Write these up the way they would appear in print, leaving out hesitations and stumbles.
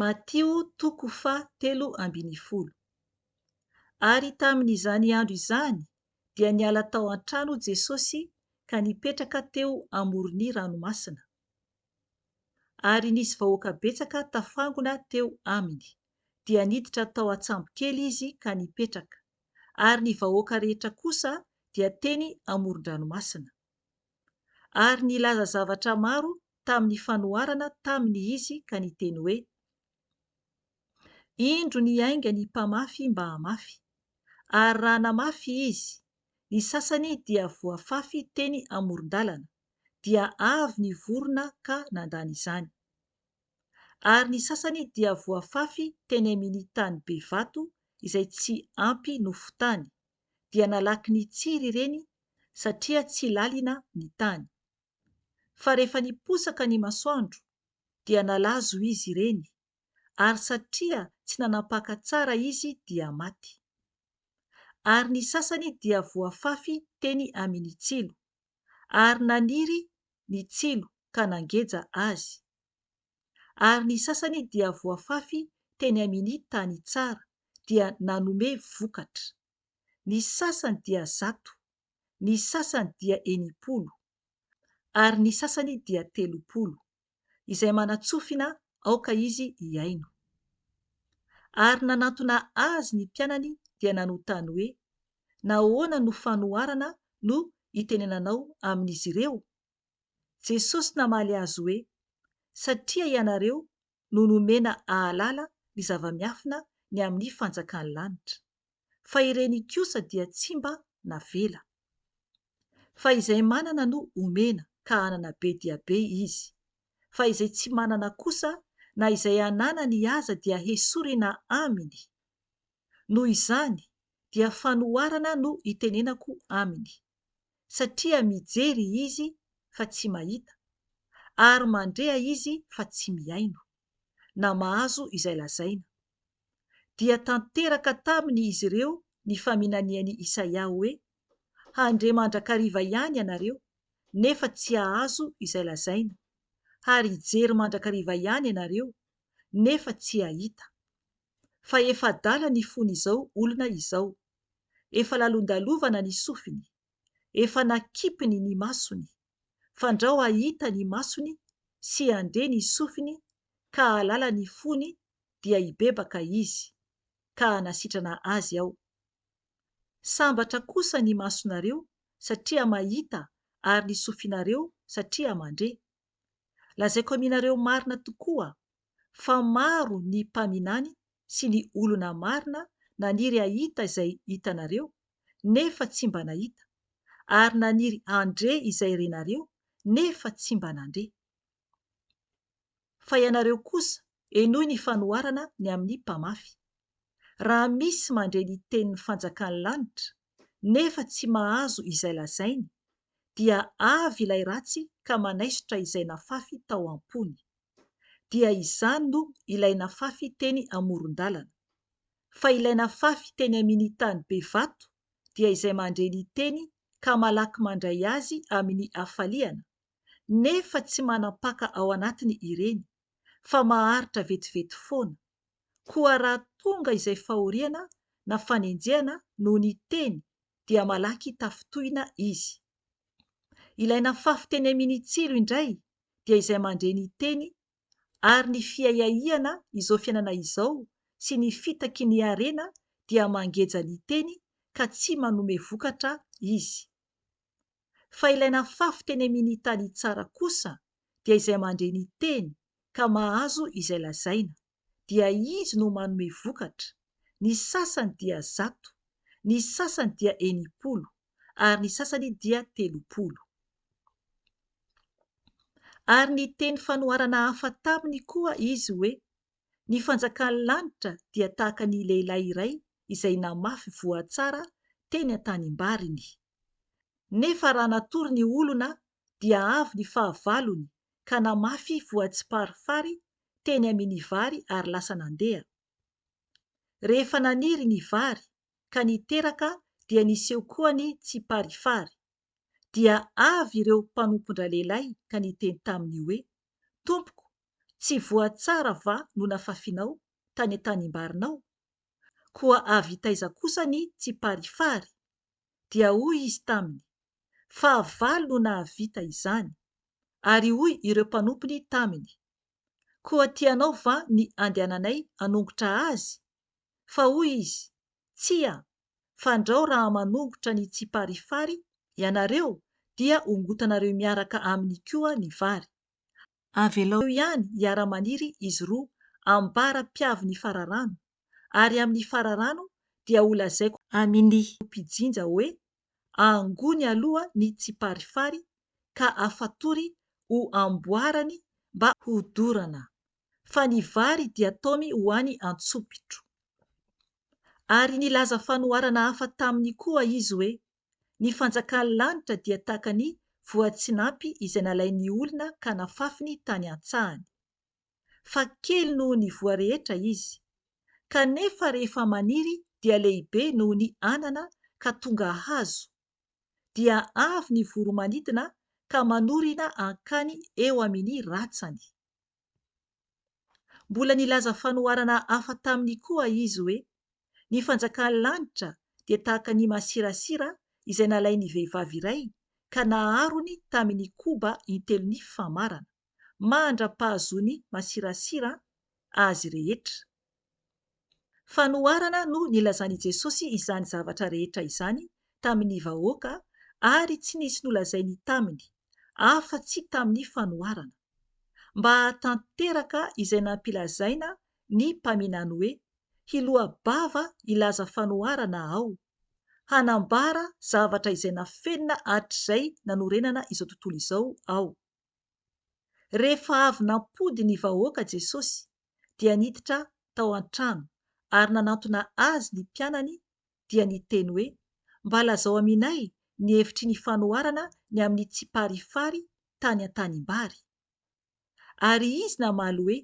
Matio 3:10. Ary tamin'izany andro izany dia niala tao an-trano Jesosy ka nipetraka teo amoron'ny ranomasina. Ary nisy vahoaka betsaka tafangona teo aminy, dia niditra tao an-tsambo kely izy ka nipetraka, ary ny vahoaka rehetra kosa dia teny amoron-dranomasina. Ary nilaza zavatra maro tamin'ny fanoharana taminy izy ka niteny hoe: indro niainga ny mpamafy mba hamafy, ary raha namafy izy, ny sasany dia voafafy teny amoron-dalana, dia avy ny vorona ka nandany izany. Ary ny sasany dia voafafy teny amin'ny tany be vato izay tsy ampy nofon-tany, dia nalaky nitsiry ireny satria tsy lalina ny tany. Fa rehefa niposaka ny masoandro, dia nalazo izy ireny, ary satria tsy nanapaka tsara izy dia maty. Ary ny sasany dia voafafy teny amin'ny tsilo, ary naniry ny tsilo ka nangeja azy. Ary ny sasany dia voafafy teny amin'ny tany tsara, dia nanome vokatra. Ny sasany dia 100, ny sasany dia 80, ary ny sasany dia 30, izay manatsofina aoka izy hiaino. Ary nanantona azy ny mpianany dia nanontany hoe: nahoana no fanoharana no itenenanao amin'izy ireo? Jesosy namaly azy hoe: satria ianareo no nomena ahalala ny zava-miafina ny amin'ny fanjakan'ny lanitra, fa ireny kosa dia tsy mba navela. Fa izay manana no omena ka hanana be dia be izy, fa izay tsy manana kosa na izay ananany aza dia hesorina aminy. Noho izany dia fanoharana no itenenako aminy, satria mijery izy fa tsy mahita, ary mandrea izy fa tsy miaino, na mahazo izay lazaina. Dia tanteraka taminy izy ireo ny faminanian'i Isaia hoe: handre mandrakariva ihany ianareo, nefa tsy hahazo izay lazaina, ary hijery mandrakariva ihany ianareo, nefa tsy hahita. Fa efa adala ny fon'izao olona izao, efa lalondalovana ny sofiny, efa nakipiny ny masony, fandrao hahita ny masony sy handre ny sofiny, ka halala ny fony, dia hibebaka izy, ka hanasitrana azy aho. Sambatra kosa ny masonareo satria mahita, ary ny sofinareo satria mandre. Lazaiko aminareo marina tokoa fa maro ny mpaminany sy ny olona marina naniry hahita izay hitanareo, nefa tsy mba nahita, ary naniry handre izay renareo, nefa tsy mba nandre. Fa ianareo kosa enoy ny fanoharana ny amin'ny mpamafy. Raha misy mandre ny tenin'ny fanjakan'ny lanitra, nefa tsy mahazo izay lazainy, dia avy ilay ratsy ka manaisotra izay nafafy tao am-pony. Dia izany no ilay nafafy teny amoron-dalana. Fa ilay nafafy teny amin'ny tany be vato dia izay mandre ny teny ka malaky mandray azy amin'ny hafaliana, nefa tsy manapaka ao anatiny ireny, fa maharitra vetivety foana. Koa raha tonga izay fahoriana na fanenjehana noho ny teny, dia malaky tafitohina izy. Ilay nafafy teny amin'ny tsilo indray dia izay mandre ny teny, ary ny fiaiaiana izao fiainana izao sy ny fitaky ny harena dia mangeja ny teny ka tsy manome vokatra izy. Fa ilay nafafy teny amin'ny tany tsara kosa dia izay mandre ny teny ka mahazo izay lazaina, dia izy no manome vokatra. Ny sasany dia 100, ny sasany dia 80, ary ny sasany dia 30. Ary ny teny fanoharana hafa taminy koa izy hoe: ny fanjakan'ny lanitra dia tahaka ny lehilahy iray izay namafy voatsara teny an-tanimbariny. Nefa raha natory ny olona, dia avy ny fahavalony ka namafy voatsiparifary teny amin'ny vary ary lasa nandeha. Rehefa naniry ny vary ka niteraka, dia niseho koa ny tsiparifary. Dia avy ireo mpanompon-dralehilahy ka niteny taminy hoe: Tompoko, Tsy voatsara va no nafafinao tany an-tanimbarinao? Koa avy taiza kosa ny tsiparifary? Dia hoy izy taminy, fahavalo no nahavita izany. Ary hoy ireo mpanompony taminy, koa tianao va ny andehananay hanongotra azy? Fa hoy izy, tsia, fandrao raha manongotra ny tsiparifary ianareo dia ongotanareo miaraka aminy koa ny vary. Avelao ihany hiara-maniry izy roa ambara-piavy ny fararano, ary amin'ny fararano dia holazaiko amin'ny mpijinja hoe angony aloha ny tsiparifary ka afatory ho amboarany mba hodorana, fa ny vary dia taomy ho any antsopitro. Ary nilaza fanoharana hafa taminy koa izy hoe, ny fanjakan'ny lanitra dia tahaka ny voatsinampy izay nalain'ny olona ka nafafiny tany an-tsahany. Fa kely noho ny voa rehetra izy, kanefa rehefa maniry dia lehibe noho ny anana ka tonga hazo, dia avy ny voromanidina ka manorina ankany eo amin'ny ratsany. Mbola nilaza fanoharana hafa taminy koa izy hoe, ny fanjakan'ny lanitra dia tahaka ny masirasira izay nalain'ny vehivavy iray ka naharony tamin'ny koba intelo ny famarana, mandra-pahazoany masirasira azy rehetra. Fanoharana no nilazany Jesosy izany zavatra rehetra izany tamin'ny vahoaka, ary tsy nisy nolazainy taminy afa-tsy tamin'ny fanoharana, mba hatanteraka izay nampilazaina ny mpaminany hoe, hiloha-bava hilaza fanoharana aho, hanambara zavatra izay nafenina hatr'izay nanorenana izao tontolo izao aho. Rehefa avy nampody ny vahoaka Jesosy dia niditra tao an-trano, ary nanantona azy ny mpianany, dia niteny hoe, mba lazao aminay ny hevitry ny fanoharana ny amin'ny tsiparifary tany an-tanimbary. Ary izy namaly hoe,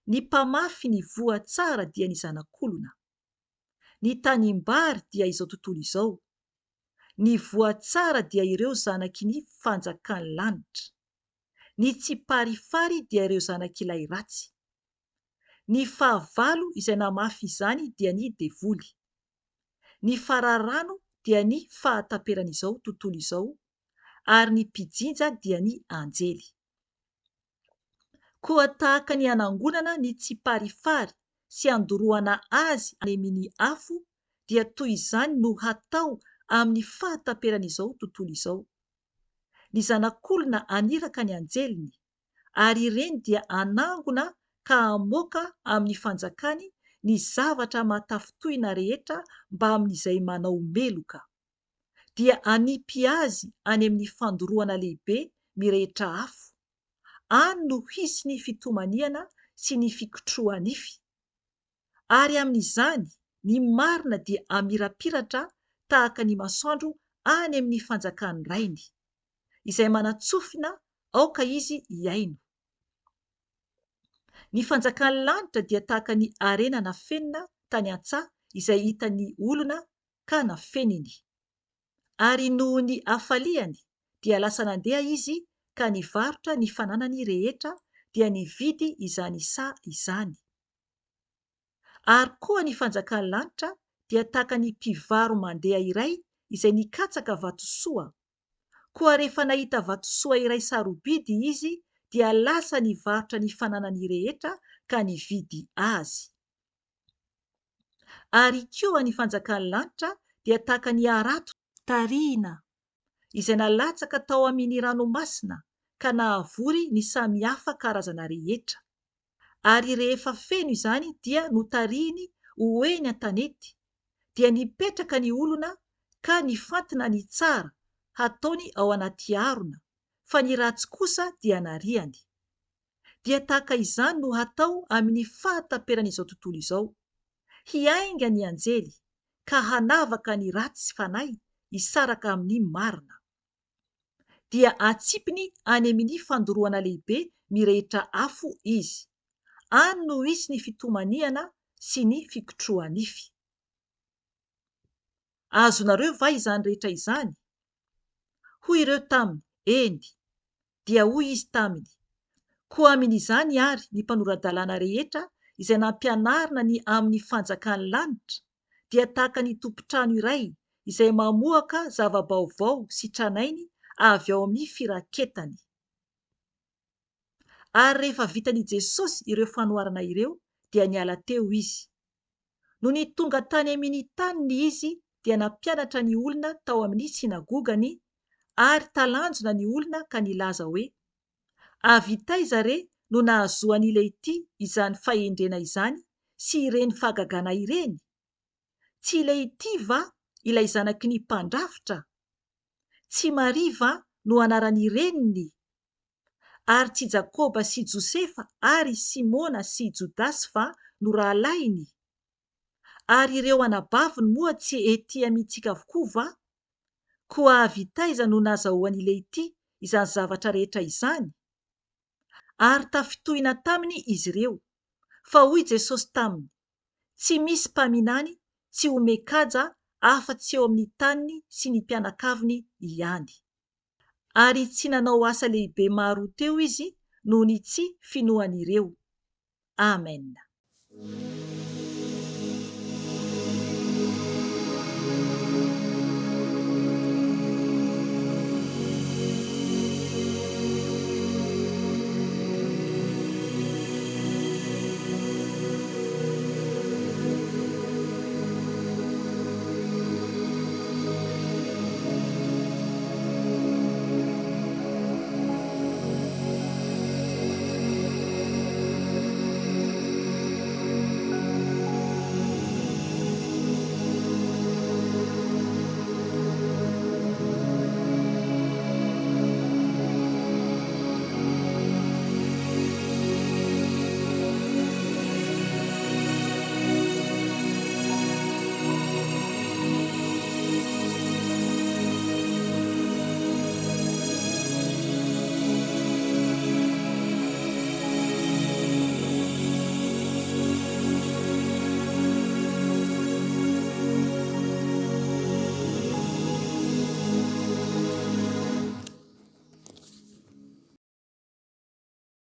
ny mpamafy ny voa tsara dia ny zanak'olona, ny tanimbary dia izao tontolo izao, ny voa tsara dia ireo zanaky ny fanjakan'ny lanitra, ny tsiparifary dia ireo zanak'ilay ratsy. Ny fahavalo izay namafy izany dia ny devoly, ny fararano dia ny fahataperan'izao tontolo izao, ary ny mpijinja dia ny anjely. Koa tahaka ny anangonana ny tsiparifary sy andoroana azy amin'ny afo, dia toy izany no hatao amin'ny fahataperan'izao tontolo izao. Ny zanak'olona aniraka ny anjeliny, ary ireny dia anangona ka hamoaka amin'ny fanjakany ny zavatra mahatafotoina rehetra mba amin'izay manao meloka, dia anipy azy any amin'ny fandoroana lehibe mirehitra afo, any no hisy ny fitomaniana sy ny fikotroanify. Ary amin'izany ny marina dia amirapiratra tahaka ny masoandro any amin'ny fanjakan'ny rainy, izay manatsofina aoka izy hiaino. Ny fanjakan'ny lanitra dia tahaka ny arena nafenina tany an-tsaha izay hitan'ny olona ka nafeniny. Ary noho ny hafaliany dia lasa nandeha izy ka nivarotra ny fananany rehetra dia nividy izany saha izany. Ary koa ny fanjakan'ny lanitra dia tahaka ny mpivaro mandeha iray izay nikatsaka vatosoa, koa rehefa nahita vatosoa iray sarobidy izy dia lasa nivarotra ny fananany rehetra ka nividy azy. Ary koa ny fanjakan'ny lanitra dia tahaka ny arato tarihina izay nalatsaka tao amin'ny ranomasina ka nahavory ny samihafa karazana rehetra. Ary rehefa feno izany dia notarihiny ho eny an-tanety, dia nipetraka ny olona ka nifantina ny tsara hataony ao anaty harona, fa ny ratsy kosa dia narihany. Dia tahaka izany no hatao amin'ny fahataperan'izao tontolo izao, hiainga ny anjely ka hanavaka ny ratsy sy fanahy hisaraka amin'ny marina. Dia atsipiny any amin'ny fandoroana lehibe mirehitra afo izy, any no hisy ny fitomaniana sy ny fikotroanify. Azonareo va izany rehetra izany? Hoy ireo taminy, eny. Dia hoy izy taminy, Koa amin'izany ary ny mpanoradalàna rehetra izay nampianarina ny amin'ny fanjakan'ny lanitra dia tahaka ny tompontrano iray izay mamoaka zava-baovao sy tranainy avy ao amin'ny firaketany. Ary rehefa vitan'i Jesosy ireo fanoharana ireo dia niala teo izy. No ny tonga tany amin'ny taniny izy dia nampianatra ny olona tao amin'ny sinagogany ary talanjona ny olona ka nilaza hoe, avy taiza re no nahazoan'ilay ity izany fahendrena izany sy ireny fahagagana ireny? Tsy ilay ity va ilay zanaky ny mpandrafitra? Tsy Maria va no anaran'ny reniny? Ary tsy Jakoba sy Josefa ary Simona sy Jodasy va no rahalainy? Ary ireo anabaviny moa tsy ety amintsika avokoa va? Koa avy taiza no nazahoan'ilay ity izany zavatra rehetra izany? Ary tafitohina taminy izy ireo. Fa hoy Jesosy taminy, tsy misy mpaminany tsy omekaja afa-tsy eo amin'ny taniny sy ny mpianakaviny ihany. Ary tsy nanao asa lehibe maro teo izy noho ny tsy finoan'ireo. Amen.